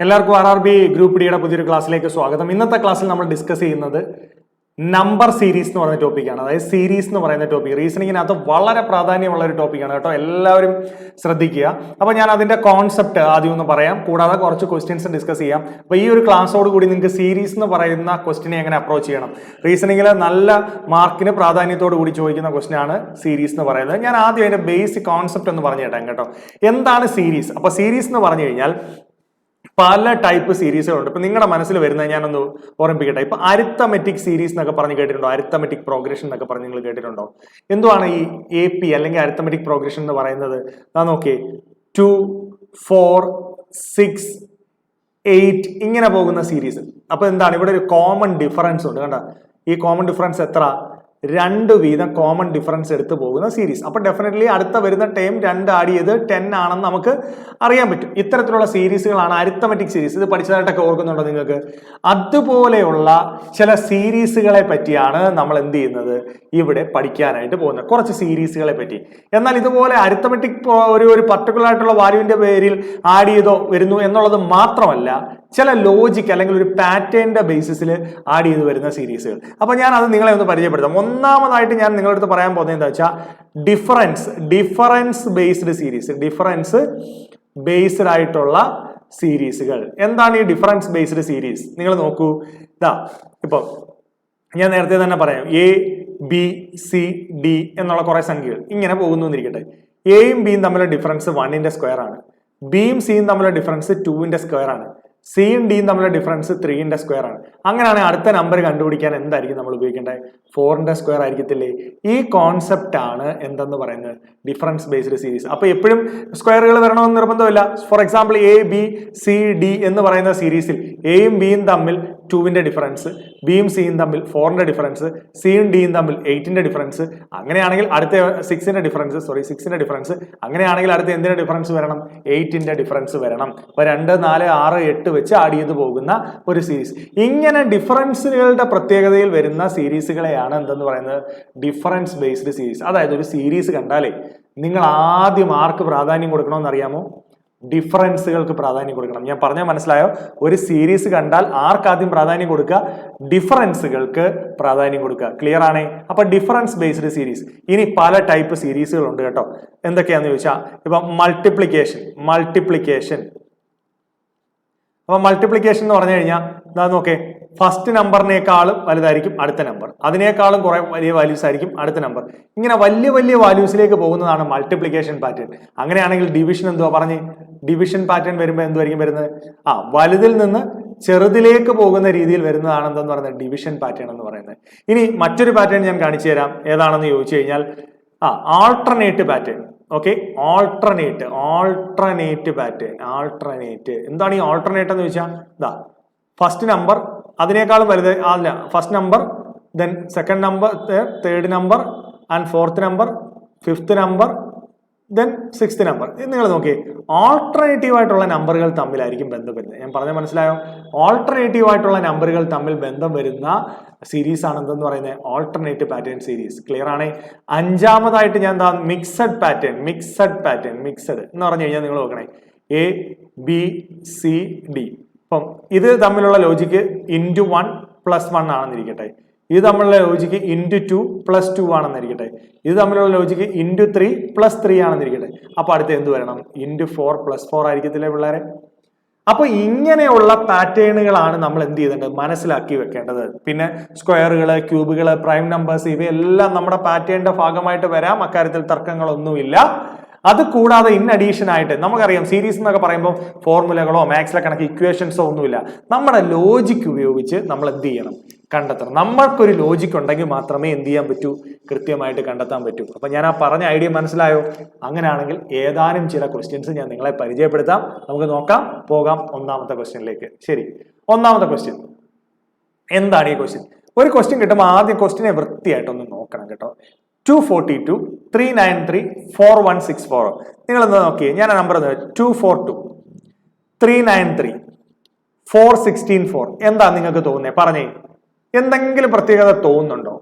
എല്ലാവർക്കും RRB group ഡിയുടെ പുതിയൊരു ക്ലാസ്സിലേക്ക് സ്വാഗതം. ഇന്നത്തെ ക്ലാസ്സിൽ നമ്മൾ ഡിസ്കസ് ചെയ്യുന്നത് നമ്പർ സീരീസ് എന്ന് പറയുന്ന ടോപ്പിക്കാണ്. അതായത് സീരീസ് എന്ന് പറയുന്ന ടോപ്പിക് റീസണിങ്ങിനകത്ത് വളരെ പ്രാധാന്യമുള്ള ഒരു ടോപ്പിക്കാണ് കേട്ടോ. എല്ലാവരും ശ്രദ്ധിക്കുക. അപ്പോൾ ഞാൻ അതിന്റെ കോൺസെപ്റ്റ് ആദ്യം ഒന്ന് പറയാം, കൂടാതെ കുറച്ച് ക്വസ്റ്റ്യൻസ് ഡിസ്കസ് ചെയ്യാം. അപ്പോൾ ഈ ഒരു ക്ലാസ്സോട് കൂടി നിങ്ങൾക്ക് സീരീസ് എന്ന് പറയുന്ന ക്വസ്റ്റിനെ എങ്ങനെ അപ്രോച്ച് ചെയ്യണം, റീസണിങ്ങിൽ നല്ല മാർക്കിന് പ്രാധാന്യത്തോട് കൂടി ചോദിക്കുന്ന ക്വസ്റ്റ്യൻ ആണ് സീരീസ് എന്ന് പറയുന്നത്. ഞാൻ ആദ്യം അതിന്റെ ബേസിക് കോൺസെപ്റ്റ് ഒന്ന് പറഞ്ഞു കേട്ടാം കേട്ടോ. എന്താണ് സീരീസ്? അപ്പോൾ സീരീസ് എന്ന് പറഞ്ഞു കഴിഞ്ഞാൽ പല ടൈപ്പ് സീരീസുകളുണ്ട്. ഇപ്പൊ നിങ്ങളുടെ മനസ്സിൽ വരുന്നത് ഞാനൊന്ന് ഓർമ്മിപ്പിക്കട്ടെ. ഇപ്പൊ അരിത്തമെറ്റിക് സീരീസ് എന്നൊക്കെ പറഞ്ഞ് കേട്ടിട്ടുണ്ടോ? അരിത്തമെറ്റിക് പ്രോഗ്രഷൻ എന്നൊക്കെ പറഞ്ഞ് നിങ്ങൾ കേട്ടിട്ടുണ്ടോ? എന്തുവാണ് ഈ AP അല്ലെങ്കിൽ അരിത്തമെറ്റിക് പ്രോഗ്രഷൻ എന്ന് പറയുന്നത്? നോക്കിയേ, 2, 4, 6, 8 ഇങ്ങനെ പോകുന്ന സീരീസ്. അപ്പൊ എന്താണ് ഇവിടെ ഒരു കോമൺ ഡിഫറൻസ് ഉണ്ട് കണ്ട. ഈ കോമൺ ഡിഫറൻസ് എത്ര? 2 വീതം കോമൺ ഡിഫറൻസ് എടുത്ത് പോകുന്ന സീരീസ്. അപ്പൊ ഡെഫിനറ്റ്ലി അടുത്ത വരുന്ന ടൈം 2 ആഡ് ചെയ്ത് 10 ആണെന്ന് നമുക്ക് അറിയാൻ പറ്റും. ഇത്തരത്തിലുള്ള സീരീസുകളാണ് അരിത്തമെറ്റിക് സീരീസ്. ഇത് പഠിച്ചതായിട്ടൊക്കെ ഓർക്കുന്നുണ്ടോ നിങ്ങൾക്ക്? അതുപോലെയുള്ള ചില സീരീസുകളെ പറ്റിയാണ് നമ്മൾ എന്ത് ചെയ്യുന്നത്, ഇവിടെ പഠിക്കാനായിട്ട് പോകുന്നത്, കുറച്ച് സീരീസുകളെ പറ്റി. എന്നാൽ ഇതുപോലെ അരിത്തമെറ്റിക് ഒരു പർട്ടിക്കുലർ ആയിട്ടുള്ള വാല്യൂവിന്റെ പേരിൽ ആഡ് ചെയ്തോ വരുന്നു എന്നുള്ളത് മാത്രമല്ല, ചില ലോജിക് അല്ലെങ്കിൽ ഒരു പാറ്റേണിന്റെ ബേസിസിൽ ആഡ് ചെയ്ത് വരുന്ന സീരീസുകൾ. അപ്പൊ ഞാൻ അത് നിങ്ങളെ ഒന്ന് പരിചയപ്പെടുത്താം. ഒന്നാമതായിട്ട് ഞാൻ നിങ്ങളുടെ അടുത്ത് പറയാൻ പോകുന്നത് എന്താ വെച്ചാൽ difference based series. Difference based ആയിട്ടുള്ള സീരീസുകൾ. എന്താണ് ഈ ഡിഫറൻസ് ബേസ്ഡ് സീരീസ്? നിങ്ങൾ നോക്കൂ, ഇപ്പൊ ഞാൻ നേരത്തെ തന്നെ പറയാം, ABCD എന്നുള്ള കുറെ സംഖ്യകൾ ഇങ്ങനെ പോകുന്നു എന്നിരിക്കട്ടെ. എയും ബിയും തമ്മിലുള്ള ഡിഫറൻസ് 1ന്റെ സ്ക്വയർ ആണ്. ബിയും സിയും തമ്മിലുള്ള ഡിഫറൻസ് 2ന്റെ സ്ക്വയർ ആണ്. സിയും ഡിയും തമ്മിലുള്ള ഡിഫറൻസ് 3ന്റെ സ്ക്വയർ ആണ്. അങ്ങനെയാണെങ്കിൽ അടുത്ത നമ്പർ കണ്ടുപിടിക്കാൻ എന്തായിരിക്കും നമ്മൾ ഉപയോഗിക്കേണ്ടത്? 4ന്റെ സ്ക്വയർ ആയിരിക്കത്തില്ലേ? ഈ കോൺസെപ്റ്റ് ആണ് എന്തെന്ന് പറയുന്നത്, ഡിഫറൻസ് ബേസ്ഡ് സീരീസ്. അപ്പൊ എപ്പോഴും സ്ക്വയറുകൾ വരണമെന്ന് നിർബന്ധമില്ല. ഫോർ എക്സാമ്പിൾ ABCD എന്ന് പറയുന്ന സീരീസിൽ എയും ബിയും തമ്മിൽ 2ന്റെ ഡിഫറൻസ്, ബിയും സിയും തമ്മിൽ 4ന്റെ ഡിഫറൻസ്, സിയും ഡിയും തമ്മിൽ 8ന്റെ ഡിഫറൻസ്, അങ്ങനെയാണെങ്കിൽ അടുത്ത 6ന്റെ ഡിഫറൻസ്, അങ്ങനെയാണെങ്കിൽ അടുത്ത എന്തിന്റെ ഡിഫറൻസ് വരണം? 8ന്റെ ഡിഫറൻസ് വരണം. അപ്പൊ 2, 4, 6, 8 വെച്ച് ആഡ് ചെയ്ത് പോകുന്ന ഒരു സീരീസ്. ഇങ്ങനെ ഡിഫറൻസുകളുടെ പ്രത്യേകതയിൽ വരുന്ന സീരീസുകളെയാണ് എന്തെന്ന് പറയുന്നത്, ഡിഫറൻസ് ബേസ്ഡ് സീരീസ്. അതായത് ഒരു സീരീസ് കണ്ടാലേ നിങ്ങൾ ആദ്യം ആർക്ക് പ്രാധാന്യം കൊടുക്കണമെന്ന് അറിയാമോ? ഡിഫറൻസുകൾക്ക് പ്രാധാന്യം കൊടുക്കണം. ഞാൻ പറഞ്ഞാൽ മനസ്സിലായോ? ഒരു സീരീസ് കണ്ടാൽ ആർക്കാദ്യം പ്രാധാന്യം കൊടുക്കുക? ഡിഫറൻസുകൾക്ക് പ്രാധാന്യം കൊടുക്കുക. ക്ലിയർ ആണേ? അപ്പൊ ഡിഫറൻസ് ബേസ്ഡ് സീരീസ്. ഇനി പല ടൈപ്പ് സീരീസുകൾ ഉണ്ട് കേട്ടോ. എന്തൊക്കെയാന്ന് ചോദിച്ചാൽ, ഇപ്പൊ മൾട്ടിപ്ലിക്കേഷൻ. അപ്പൊ മൾട്ടിപ്ലിക്കേഷൻ എന്ന് പറഞ്ഞു കഴിഞ്ഞാൽ നോക്കേ, ഫസ്റ്റ് നമ്പറിനേക്കാളും വലുതായിരിക്കും അടുത്ത നമ്പർ, അതിനേക്കാളും കുറെ വലിയ വാല്യൂസ് ആയിരിക്കും അടുത്ത നമ്പർ. ഇങ്ങനെ വലിയ വലിയ വാല്യൂസിലേക്ക് പോകുന്നതാണ് മൾട്ടിപ്ലിക്കേഷൻ പാറ്റേൺ. അങ്ങനെയാണെങ്കിൽ ഡിവിഷൻ എന്തുവാ പറഞ്ഞ്? ഡിവിഷൻ പാറ്റേൺ വരുമ്പോൾ എന്തുമായിരിക്കും വരുന്നത്? വലുതിൽ നിന്ന് ചെറുതിലേക്ക് പോകുന്ന രീതിയിൽ വരുന്നതാണ് എന്തെന്ന് പറയുന്നത്, ഡിവിഷൻ പാറ്റേൺ എന്ന് പറയുന്നത്. ഇനി മറ്റൊരു പാറ്റേൺ ഞാൻ കാണിച്ചു തരാം. ഏതാണെന്ന് ചോദിച്ചു കഴിഞ്ഞാൽ alternate pattern. Okay, alternate pattern. എന്താണ് ഈ ആൾട്ടർനേറ്റ് എന്ന് ചോദിച്ചാൽ, ഫസ്റ്റ് നമ്പർ അതിനേക്കാളും വലുത് അല്ല, first number, then second number, third number and fourth number, fifth number, then sixth number. നിങ്ങൾ നോക്കിയേ, ആൾട്ടർനേറ്റീവ് ആയിട്ടുള്ള നമ്പറുകൾ തമ്മിലായിരിക്കും ബന്ധം വരുന്നത്. ഞാൻ പറഞ്ഞ മനസ്സിലായോ? ആൾട്ടർനേറ്റീവ് ആയിട്ടുള്ള നമ്പറുകൾ തമ്മിൽ ബന്ധം വരുന്ന സീരീസ് ആണ് എന്തെന്ന് പറയുന്നത്, ആൾട്ടർനേറ്റ് പാറ്റേൺ സീരീസ്. ക്ലിയർ ആണേ? അഞ്ചാമതായിട്ട് ഞാൻ മിക്സഡ് പാറ്റേൺ എന്ന് പറഞ്ഞു കഴിഞ്ഞാൽ നിങ്ങൾ നോക്കണേ, ABCD. അപ്പം ഇത് തമ്മിലുള്ള ലോജിക്ക് ഇൻറ്റു 1 + 1 ആണെന്നിരിക്കട്ടെ. ഇത് തമ്മിലുള്ള ലോജിക്ക് ഇൻറ്റു 2 + 2 ആണെന്നിരിക്കട്ടെ. ഇത് തമ്മിലുള്ള ലോജിക്ക് ഇൻറ്റു 3 + 3 ആണെന്നിരിക്കട്ടെ. അപ്പൊ അടുത്ത് എന്ത് വരണം? ഇൻറ്റു 4 + 4 ആയിരിക്കത്തില്ലേ പിള്ളേരെ? അപ്പൊ ഇങ്ങനെയുള്ള പാറ്റേണുകളാണ് നമ്മൾ എന്ത് ചെയ്യേണ്ടത്, മനസ്സിലാക്കി വെക്കേണ്ടത്. പിന്നെ സ്ക്വയറുകള്, ക്യൂബുകള്, പ്രൈം നമ്പേഴ്സ്, ഇവയെല്ലാം നമ്മുടെ പാറ്റേണിന്റെ ഭാഗമായിട്ട് വരാം. അക്കാര്യത്തിൽ തർക്കങ്ങളൊന്നുമില്ല. അത് കൂടാതെ ഇൻ അഡീഷൻ ആയിട്ട് നമുക്കറിയാം, സീരീസ് എന്നൊക്കെ പറയുമ്പോൾ ഫോർമുലകളോ മാത്സിലെ കണക്ക് ഇക്വേഷൻസോ ഒന്നുമില്ല. നമ്മുടെ ലോജിക് ഉപയോഗിച്ച് നമ്മൾ എന്ത് ചെയ്യണം? കണ്ടെത്തണം. നമ്മൾക്കൊരു ലോജിക് ഉണ്ടെങ്കിൽ മാത്രമേ എന്ത് ചെയ്യാൻ പറ്റൂ? കൃത്യമായിട്ട് കണ്ടെത്താൻ പറ്റൂ. അപ്പൊ ഞാൻ പറഞ്ഞ ഐഡിയ മനസ്സിലായോ? അങ്ങനെയാണെങ്കിൽ ഏതാനും ചില ക്വസ്റ്റ്യൻസ് ഞാൻ നിങ്ങളെ പരിചയപ്പെടുത്താം. നമുക്ക് പോകാം ഒന്നാമത്തെ ക്വസ്റ്റ്യനിലേക്ക്. ശരി, ഒന്നാമത്തെ ക്വസ്റ്റ്യൻ എന്താണ്? ഈ ക്വസ്റ്റ്യൻ, ഒരു ക്വസ്റ്റ്യൻ കിട്ടുമ്പോൾ ആദ്യം ക്വസ്റ്റ്യനെ വൃത്തിയായിട്ടൊന്ന് നോക്കണം കേട്ടോ. 242 393 4164. നിങ്ങൾ എന്താ നോക്കിയേ, ഞാൻ നമ്പർ 242 393 416 എന്താ നിങ്ങൾക്ക് തോന്നുന്നേ? പറഞ്ഞേ, എന്തെങ്കിലും പ്രത്യേകത തോന്നുന്നുണ്ടോ?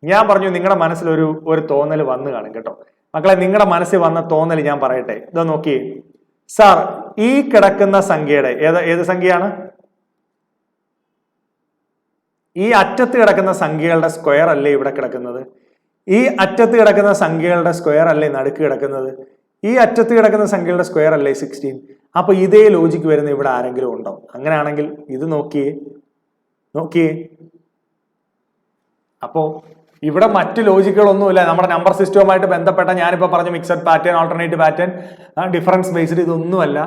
ഞാൻ പറഞ്ഞു നിങ്ങളുടെ മനസ്സിൽ ഒരു തോന്നൽ വന്നു കാണും കേട്ടോ. മക്കളെ, നിങ്ങളുടെ മനസ്സിൽ വന്ന തോന്നൽ ഞാൻ പറയട്ടെ. ഇതാ നോക്കിയേ, സാർ ഈ കിടക്കുന്ന സംഖ്യയുടെ ഏത് സംഖ്യയാണ്? ഈ അറ്റത്ത് കിടക്കുന്ന സംഖ്യകളുടെ സ്ക്വയർ അല്ലേ ഇവിടെ കിടക്കുന്നത്? ഈ അറ്റത്ത് കിടക്കുന്ന സംഖ്യകളുടെ സ്ക്വയർ അല്ലേ നടുക്ക് കിടക്കുന്നത്? ഈ അറ്റത്ത് കിടക്കുന്ന സംഖ്യകളുടെ സ്ക്വയർ അല്ലേ 16? അപ്പൊ ഇതേ ലോജിക്ക് വരുന്ന ഇവിടെ ആരെങ്കിലും ഉണ്ടോ? അങ്ങനെയാണെങ്കിൽ ഇത് നോക്കിയേ. അപ്പോ ഇവിടെ മറ്റ് ലോജിക്കുകളൊന്നുമില്ല. നമ്മുടെ നമ്പർ സിസ്റ്റവുമായിട്ട് ബന്ധപ്പെട്ട ഞാനിപ്പോ പറഞ്ഞ mixed pattern, alternative pattern, difference based ഇതൊന്നുമല്ല.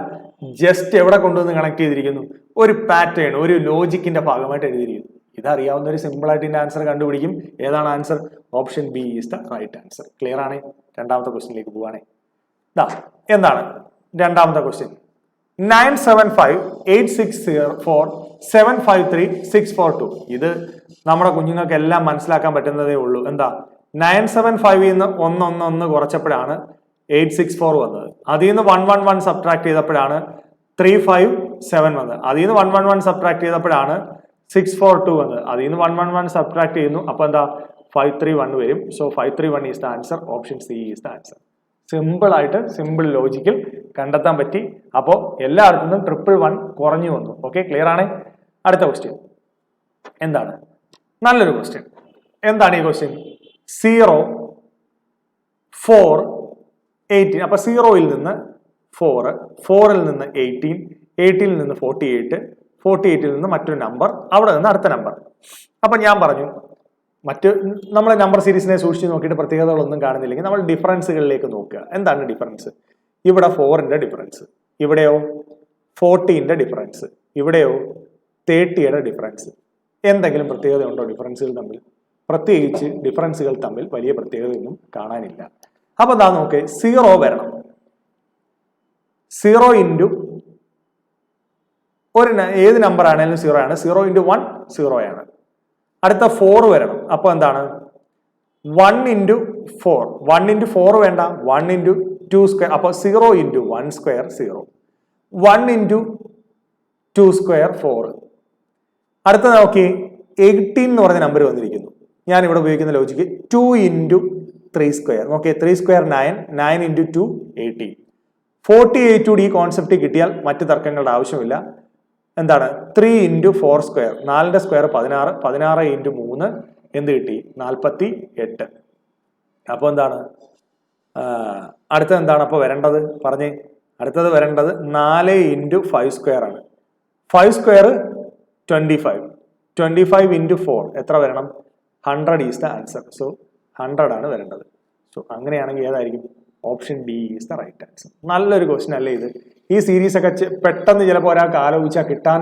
ജസ്റ്റ് എവിടെ കൊണ്ടുവന്ന് കണക്ട് ചെയ്തിരിക്കുന്നു? ഒരു പാറ്റേൺ, ഒരു ലോജിക്കിന്റെ ഭാഗമായിട്ട് എഴുതിയിരിക്കുന്നു. ഇതറിയാവുന്ന ഒരു സിമ്പിൾ ആയിട്ട് ഇതിന്റെ ആൻസർ കണ്ടുപിടിക്കും. ഏതാണ് answer? Option B is the right answer. Clear ആണ്? രണ്ടാമത്തെ ക്വസ്റ്റ്യനിലേക്ക് പോവാണേ. എന്താണ് രണ്ടാമത്തെ ക്വസ്റ്റ്യൻ? 9758604753642. ഇത് നമ്മുടെ കുഞ്ഞുങ്ങൾക്ക് എല്ലാം മനസ്സിലാക്കാൻ പറ്റുന്നതേ ഉള്ളൂ. എന്താ 975 നിന്ന് 111 കുറച്ചപ്പോഴാണ് 864 വന്നത്. അതിൽ നിന്ന് 111 സബ്ട്രാക്ട് ചെയ്തപ്പോഴാണ് 357 വന്നത്. അതിൽ നിന്ന് 111 സബ്ട്രാക്ട് ചെയ്തപ്പോഴാണ് 642 വന്നത്. അതിൽ നിന്ന് 111 സബ്ട്രാക്ട് ചെയ്യുന്നു. അപ്പൊ എന്താ 531 വരും. So 531 is the answer. Option C is the answer. Simple ആയിട്ട് സിമ്പിൾ ലോജിക്കിൽ കണ്ടെത്താൻ പറ്റി. അപ്പോൾ എല്ലായിടത്തു നിന്നും 111 കുറഞ്ഞു വന്നു. ഓക്കെ, ക്ലിയർ ആണ്? അടുത്ത ക്വസ്റ്റ്യൻ എന്താണ്? നല്ലൊരു ക്വസ്റ്റ്യൻ. എന്താണ് ഈ ക്വസ്റ്റ്യൻ? 0, 4, 18. അപ്പൊ 0യിൽ നിന്ന് 4, 4ൽ നിന്ന് 18, 18ൽ നിന്ന് 48, 48ൽ നിന്ന് മറ്റൊരു നമ്പർ, അവിടെ നിന്ന് അടുത്ത നമ്പർ. അപ്പൊ ഞാൻ പറഞ്ഞു നമ്മൾ നമ്പർ സീരീസിനെ സൂക്ഷിച്ച് നോക്കിയിട്ട് പ്രത്യേകതകളൊന്നും കാണുന്നില്ലെങ്കിൽ നമ്മൾ ഡിഫറൻസുകളിലേക്ക് നോക്കുക. എന്താണ് ഡിഫറൻസ്? ഇവിടെ 4ന്റെ ഡിഫറൻസ്, ഇവിടെയോ 14ന്റെ ഡിഫറൻസ്, ഇവിടെയോ 30യുടെ ഡിഫറൻസ്. എന്തെങ്കിലും പ്രത്യേകത ഉണ്ടോ ഡിഫറൻസുകൾ തമ്മിൽ? പ്രത്യേകിച്ച് ഡിഫറൻസുകൾ തമ്മിൽ വലിയ പ്രത്യേകതയൊന്നും കാണാനില്ല. അപ്പൊ എന്താ നോക്കേ, 0 വരണം. 0 ഇൻറ്റു ഏത് നമ്പർ ആണെങ്കിലും 0 ആണ്. 0 ഇൻറ്റു 1 0 ആണ്. അടുത്ത 4 വരണം. അപ്പൊ എന്താണ്? 1 ഇൻറ്റു 4. 1 ഇൻറ്റു 4 വേണ്ട, 1 ഇൻറ്റു 2 സ്ക്വയർ. അപ്പൊ 0 ഇൻറ്റു 1 സ്ക്വയർ 0. 1 into 2 square 4. അടുത്ത നോക്കി 18 എന്ന് പറഞ്ഞ നമ്പർ വന്നിരിക്കുന്നു. ഞാൻ ഇവിടെ ഉപയോഗിക്കുന്ന ലോജിക്ക് 2 ഇൻറ്റു 3 സ്ക്വയർ. നോക്കിയേ, 3 സ്ക്വയർ 9, 9 ഇൻറ്റു 2 18. 48 ഈ കോൺസെപ്റ്റ് കിട്ടിയാൽ മറ്റു തർക്കങ്ങളുടെ ആവശ്യമില്ല. എന്താണ്? 3 ഇൻറ്റു 4 സ്ക്വയർ, 4ന്റെ സ്ക്വയർ 16, 16 ഇൻറ്റു 3 എന്ത് കിട്ടി? 48. അപ്പൊ എന്താണ് അടുത്തത്? എന്താണ് അപ്പൊ വരേണ്ടത്? പറഞ്ഞേ. അടുത്തത് വരേണ്ടത് 4 ഇൻറ്റു 5 സ്ക്വയർ ആണ്. 5 സ്ക്വയർ 25, 25 ഇൻറ്റു 4 എത്ര വരണം? 100 ഈസ് ദ ആൻസർ. സോ 100 ആണ് വരേണ്ടത്. സോ അങ്ങനെയാണെങ്കിൽ ഏതായിരിക്കും? Option D is the right answer. നല്ലൊരു ക്വസ്റ്റ്യൻ അല്ലേ ഇത്? ഈ സീരീസ് ഒക്കെ പെട്ടെന്ന് ചിലപ്പോൾ ഒരാൾക്ക് ആലോചിച്ചാൽ കിട്ടാൻ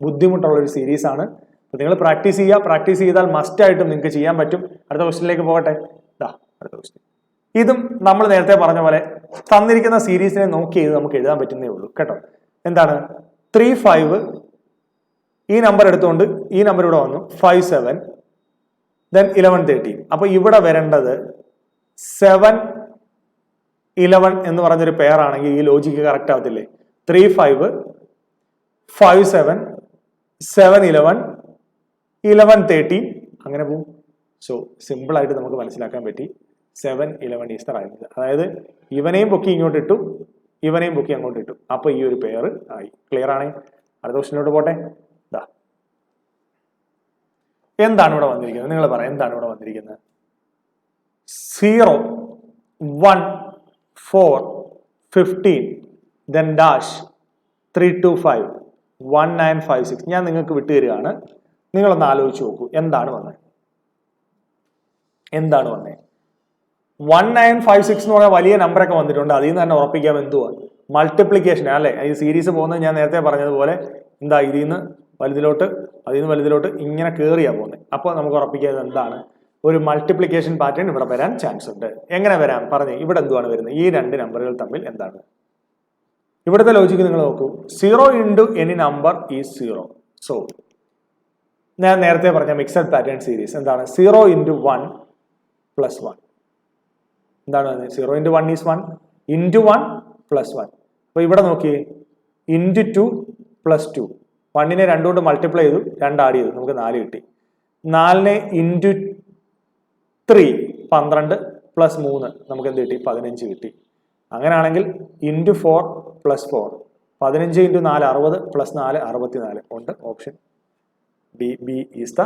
ബുദ്ധിമുട്ടുള്ള ഒരു സീരീസ് ആണ്. അപ്പൊ നിങ്ങൾ പ്രാക്ടീസ് ചെയ്യുക. പ്രാക്ടീസ് ചെയ്താൽ മസ്റ്റ് ആയിട്ടും നിങ്ങൾക്ക് ചെയ്യാൻ പറ്റും. അടുത്ത ക്വസ്റ്റ്യനിലേക്ക് പോകട്ടെ. അടുത്ത ക്വസ്റ്റ്യൻ. ഇതും നമ്മൾ നേരത്തെ പറഞ്ഞ പോലെ തന്നിരിക്കുന്ന സീരീസിനെ നോക്കി ചെയ്ത് നമുക്ക് എഴുതാൻ പറ്റുന്നേ ഉള്ളൂ കേട്ടോ. എന്താണ്? 3, 5 ഈ നമ്പർ എടുത്തുകൊണ്ട് ഈ നമ്പർ ഇവിടെ വന്നു. 5, 7 then 11, 13. അപ്പൊ ഇവിടെ വരേണ്ടത് 7, 11 എന്ന് പറഞ്ഞൊരു പെയർ ആണെങ്കിൽ ഈ ലോജിക്ക് കറക്റ്റ് ആവത്തില്ലേ? 3, 5, 5, 7, 7, 11, 11, 13 അങ്ങനെ പോകും. സോ സിമ്പിൾ ആയിട്ട് നമുക്ക് മനസ്സിലാക്കാൻ പറ്റി 7, 11 ഈസ് ദ റൈറ്റ്. അതായത് ഇവനെയും പൊക്കി ഇങ്ങോട്ട് ഇട്ടു, ഇവനെയും പൊക്കി അങ്ങോട്ട് ഇട്ടു. അപ്പൊ ഈ ഒരു പെയർ ആയി. ക്ലിയർ ആണ്? അടുത്ത ക്വസ്റ്റ്യനിലോട്ട് പോട്ടെ. എന്താണ് ഇവിടെ വന്നിരിക്കുന്നത്? നിങ്ങൾ പറയാം, എന്താണ് ഇവിടെ വന്നിരിക്കുന്നത്? 0, 1, 4, 15 then dash 3, 2, 5 1, 9, 5, 6. ഞാൻ നിങ്ങൾക്ക് വിട്ടുതരികയാണ്. നിങ്ങളൊന്ന് ആലോചിച്ച് നോക്കൂ. എന്താണ് വന്നത്? 1, 9, 5, 6 എന്ന് പറഞ്ഞാൽ വലിയ നമ്പറൊക്കെ വന്നിട്ടുണ്ട്. അതിൽ നിന്ന് തന്നെ ഉറപ്പിക്കാം എന്തുവാ? മൾട്ടിപ്ലിക്കേഷൻ അല്ലേ? ഈ സീരീസ് പോകുന്നത് ഞാൻ നേരത്തെ പറഞ്ഞതുപോലെ എന്താ, ഇതിൽ നിന്ന് വലുതിലോട്ട്, അതിൽ നിന്ന് വലുതിലോട്ട് ഇങ്ങനെ കയറിയാ പോകുന്നത്. അപ്പോൾ നമുക്ക് ഉറപ്പിക്കുന്നത് എന്താണ്? ഒരു മൾട്ടിപ്ലിക്കേഷൻ പാറ്റേൺ ഇവിടെ വരാൻ ചാൻസ് ഉണ്ട്. എങ്ങനെ വരാം? പറഞ്ഞേ. ഇവിടെ എന്തുവാണ് വരുന്നത്? ഈ രണ്ട് നമ്പറുകൾ തമ്മിൽ എന്താണ്? ഇവിടുത്തെ ലോജിക്ക് നിങ്ങൾ നോക്കൂ. 0 into any number is 0. So ഞാൻ നേരത്തെ പറഞ്ഞ മിക്സഡ് പാറ്റേൺ സീരീസ് എന്താണ്? 0 ഇൻറ്റു 1 പ്ലസ് 1. എന്താണ്? 0 ഇൻറ്റു 1 ഈസ് 1, ഇൻറ്റു 1 പ്ലസ് 1. അപ്പൊ ഇവിടെ നോക്കിയേ, ഇൻറ്റു 2 പ്ലസ് 2. 1നെ 2 കൊണ്ട് മൾട്ടിപ്ലൈ ചെയ്തു, 2 ആഡ് ചെയ്തു, നമുക്ക് 4 കിട്ടി. 4നെ ഇൻറ്റു 3 12 പ്ലസ് 3 നമുക്ക് എന്ത് കിട്ടി? 15 കിട്ടി. അങ്ങനെയാണെങ്കിൽ ഇൻറ്റു 4 പ്ലസ് 4 15 ഇൻറ്റു 4 60 പ്ലസ് 4 64 ഉണ്ട്. Option B is the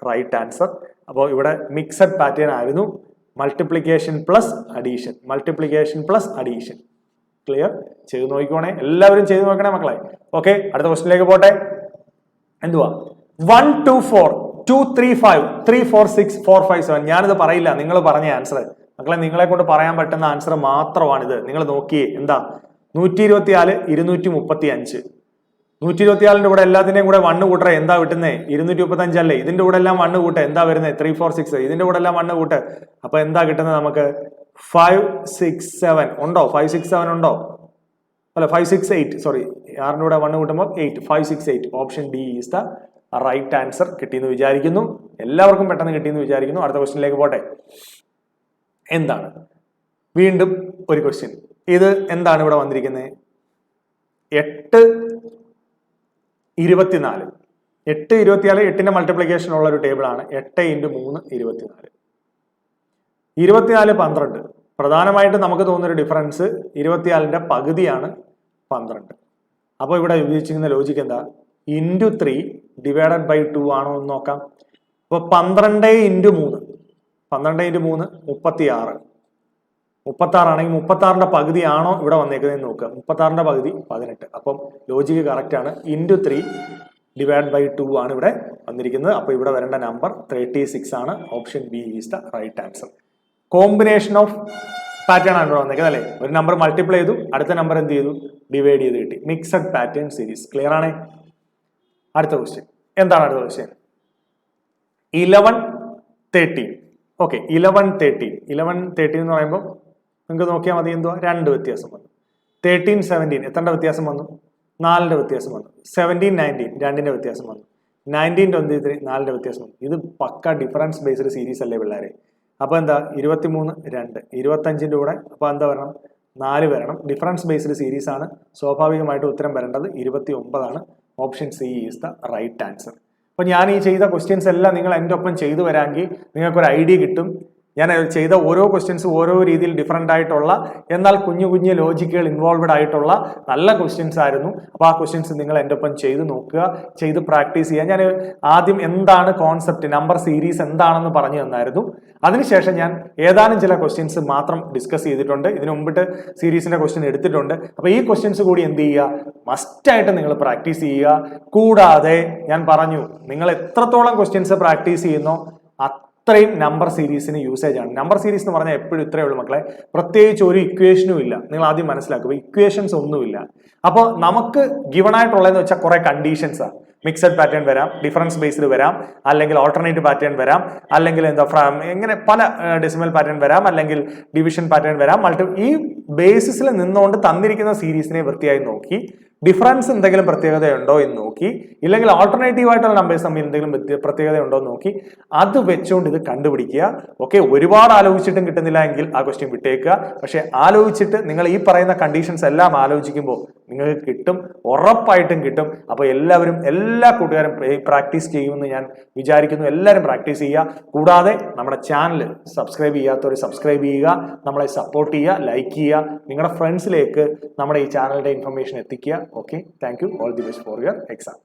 right answer. അപ്പോൾ ഇവിടെ മിക്സഡ് പാറ്റേൺ ആയിരുന്നു. Multiplication plus addition, multiplication plus addition. Clear? ചെയ്ത് നോക്കിക്കോണേ, എല്ലാവരും ചെയ്ത് നോക്കണേ മക്കളെ. ഓക്കെ, അടുത്ത ക്വസ്റ്റിനിലേക്ക് പോട്ടെ. എന്തുവാ 1 2 4 2 3 5 3 4 6 4 5 7. ഞാനിത് പറയില്ല, നിങ്ങൾ പറഞ്ഞ ആൻസർ മക്കളെ, നിങ്ങളെ കൊണ്ട് പറയാൻ പറ്റുന്ന ആൻസർ മാത്രമാണിത്. നിങ്ങൾ നോക്കിയേ, എന്താ 124 235. 124ന്റെ കൂടെ എല്ലാത്തിന്റെയും കൂടെ 1 കൂട്ടറ എന്താ കിട്ടുന്നത്? 235 അല്ലേ? ഇതിന്റെ കൂടെ എല്ലാം 1 കൂട്ട എന്താ വരുന്നത്? 3 4 6. ഇതിന്റെ കൂടെ എല്ലാം 1 കൂട്ട്, അപ്പൊ എന്താ കിട്ടുന്നത് നമുക്ക്? 5 6 7 ഉണ്ടോ? 5 6 7 ഉണ്ടോ? അല്ല, 5 6 8. സോറി, 6ന്റെ കൂടെ 1 കൂട്ടുമ്പോൾ 8. 5 6 8. Option D is the right answer. കിട്ടിയെന്ന് വിചാരിക്കുന്നു, എല്ലാവർക്കും പെട്ടെന്ന് കിട്ടിയെന്ന് വിചാരിക്കുന്നു. അടുത്ത ക്വസ്റ്റ്യനിലേക്ക് പോട്ടെ. എന്താണ് വീണ്ടും ഒരു ക്വസ്റ്റ്യൻ. ഇത് എന്താണ് ഇവിടെ വന്നിരിക്കുന്നത്? 8 24. 8 24 8ന്റെ മൾട്ടിപ്ലിക്കേഷൻ ഉള്ള ഒരു ടേബിൾ ആണ്. 8 ഇൻറ്റു 3 24. 24 12. പ്രധാനമായിട്ട് നമുക്ക് തോന്നുന്നൊരു ഡിഫറൻസ് 24ന്റെ പകുതിയാണ് 12. അപ്പോൾ ഇവിടെ ഉപയോഗിച്ചിരിക്കുന്ന ലോജിക്ക് എന്താ? ഇൻറ്റു 3 ഡിവൈഡഡ് ബൈ 2 ആണോ എന്ന് നോക്കാം. അപ്പോൾ 12 ഇൻറ്റു 3 12 ഇൻറ്റു 3 36. 36 ആണെങ്കിൽ 36ന്റെ പകുതി ആണോ ഇവിടെ വന്നേക്കുന്നതെന്ന് നോക്കുക. 36ന്റെ പകുതി 18. അപ്പം ലോജിക്ക് കറക്റ്റ് ആണ്. ഇൻറ്റു 3 ഡിവൈഡ് ബൈ 2 ആണ് ഇവിടെ വന്നിരിക്കുന്നത്. അപ്പോൾ ഇവിടെ വരേണ്ട നമ്പർ 36 ആണ്. Option B is the right answer. Combination of pattern ആണ് ഇവിടെ വന്നേക്കുന്നത് അല്ലേ? ഒരു നമ്പർ മൾട്ടിപ്ലൈ ചെയ്തു, അടുത്ത നമ്പർ എന്ത് ചെയ്തു? ഡിവൈഡ് ചെയ്ത് കിട്ടി. Mixed pattern series. ക്ലിയർ ആണേ? അടുത്ത ക്വസ്റ്റ്യൻ എന്താണ്? അടുത്ത ക്വസ്റ്റ്യൻ 11 13. ഓക്കെ, 11 13 എന്ന് പറയുമ്പോൾ നിങ്ങൾക്ക് നോക്കിയാൽ മതി. എന്തുവാ? 2 വ്യത്യാസം വന്നു. 13 17 എത്രയുടെ വ്യത്യാസം വന്നു? 4ന്റെ വ്യത്യാസം വന്നു. 17 19 2ന്റെ വ്യത്യാസം വന്നു. 19 23 4ന്റെ വ്യത്യാസം വന്നു. ഇത് പക്ക ഡിഫറൻസ് ബേസ്ഡ് സീരീസ് അല്ലേ പിള്ളേരെ? അപ്പൊ എന്താ? 23 2 25ന്റെ കൂടെ അപ്പൊ എന്താ വരണം? 4 വരണം. ഡിഫറൻസ് ബേസ്ഡ് സീരീസ് ആണ്. സ്വാഭാവികമായിട്ട് ഉത്തരം വരേണ്ടത് 29 ആണ്. Option C is the right answer. അപ്പൊ ഞാൻ ഈ ചെയ്ത ക്വസ്റ്റ്യൻസ് എല്ലാം നിങ്ങൾ എൻ്റെ ഒപ്പം ചെയ്തു വരാമെങ്കിൽ നിങ്ങൾക്കൊരു ഐഡിയ കിട്ടും. ഞാൻ ചെയ്ത ഓരോ ക്വസ്റ്റ്യൻസ് ഓരോ രീതിയിൽ ഡിഫറെൻ്റ് ആയിട്ടുള്ള, എന്നാൽ കുഞ്ഞു കുഞ്ഞു ലോജിക്കുകൾ ഇൻവോൾവഡ് ആയിട്ടുള്ള നല്ല ക്വസ്റ്റ്യൻസ് ആയിരുന്നു. അപ്പോൾ ആ ക്വസ്റ്റ്യൻസ് നിങ്ങൾ എൻ്റെ ഒപ്പം ചെയ്ത് നോക്കുക, ചെയ്ത് പ്രാക്ടീസ് ചെയ്യുക. ഞാൻ ആദ്യം എന്താണ് കോൺസെപ്റ്റ്, നമ്പർ സീരീസ് എന്താണെന്ന് പറഞ്ഞു തന്നായിരുന്നു. അതിനുശേഷം ഞാൻ ഏതാനും ചില ക്വസ്റ്റ്യൻസ് മാത്രം ഡിസ്കസ് ചെയ്തിട്ടുണ്ട്. ഇതിനു മുമ്പിട്ട് സീരീസിന്റെ ക്വസ്റ്റ്യൻ എടുത്തിട്ടുണ്ട്. അപ്പോൾ ഈ ക്വസ്റ്റ്യൻസ് കൂടി എന്ത് ചെയ്യുക? മസ്റ്റായിട്ട് നിങ്ങൾ പ്രാക്ടീസ് ചെയ്യുക. കൂടാതെ ഞാൻ പറഞ്ഞു, നിങ്ങൾ എത്രത്തോളം ക്വസ്റ്റ്യൻസ് പ്രാക്ടീസ് ചെയ്യുന്നോ അത്രയും നമ്പർ സീരീസിന് യൂസേജ് ആണ്. നമ്പർ സീരീസ് എന്ന് പറഞ്ഞാൽ എപ്പോഴും ഇത്രയേ ഉള്ളൂ മക്കളെ. പ്രത്യേകിച്ച് ഒരു ഇക്വേഷനും ഇല്ല. നിങ്ങൾ ആദ്യം മനസ്സിലാക്കുക, ഇക്വേഷൻസ് ഒന്നുമില്ല. അപ്പോൾ നമുക്ക് ഗിവൺ ആയിട്ടുള്ളതെന്ന് വെച്ചാൽ കുറെ കണ്ടീഷൻസ് ആണ്. മിക്സഡ് പാറ്റേൺ വരാം, ഡിഫറൻസ് ബേസ്ഡ് വരാം, അല്ലെങ്കിൽ ഓൾട്ടർനേറ്റീവ് പാറ്റേൺ വരാം, അല്ലെങ്കിൽ എന്താ എങ്ങനെ പല ഡെസിമൽ പാറ്റേൺ വരാം, അല്ലെങ്കിൽ ഡിവിഷൻ പാറ്റേൺ വരാം. ഈ ബേസിസിൽ നിന്നുകൊണ്ട് തന്നിരിക്കുന്ന സീരീസിനെ വൃത്തിയായി നോക്കി ഡിഫറൻസ് എന്തെങ്കിലും പ്രത്യേകതയുണ്ടോ എന്ന് നോക്കി, ഇല്ലെങ്കിൽ ഓൾട്ടർനേറ്റീവ് ആയിട്ടുള്ള നമ്പേഴ്സ് തമ്മിൽ എന്തെങ്കിലും പ്രത്യേകതയുണ്ടോ എന്ന് നോക്കി അത് വെച്ചുകൊണ്ട് ഇത് കണ്ടുപിടിക്കുക. ഓക്കെ, ഒരുപാട് ആലോചിച്ചിട്ടും കിട്ടുന്നില്ല എങ്കിൽ ആ ക്വസ്റ്റ്യൻ വിട്ടേക്കുക. പക്ഷെ ആലോചിച്ചിട്ട് നിങ്ങൾ ഈ പറയുന്ന കണ്ടീഷൻസ് എല്ലാം ആലോചിക്കുമ്പോൾ നിങ്ങൾക്ക് കിട്ടും, ഉറപ്പായിട്ടും കിട്ടും. അപ്പോൾ എല്ലാവരും, എല്ലാ കൂട്ടുകാരും പ്രാക്ടീസ് ചെയ്യുമെന്ന് ഞാൻ വിചാരിക്കുന്നു. എല്ലാവരും പ്രാക്ടീസ് ചെയ്യുക. കൂടാതെ നമ്മുടെ ചാനൽ സബ്സ്ക്രൈബ് ചെയ്യാത്തവർ സബ്സ്ക്രൈബ് ചെയ്യുക, നമ്മളെ സപ്പോർട്ട് ചെയ്യുക, ലൈക്ക് ചെയ്യുക, നിങ്ങളുടെ ഫ്രണ്ട്സിലേക്ക് നമ്മുടെ ഈ ചാനലിന്റെ ഇൻഫർമേഷൻ എത്തിക്കുക. Okay, thank you. All the best for your exam.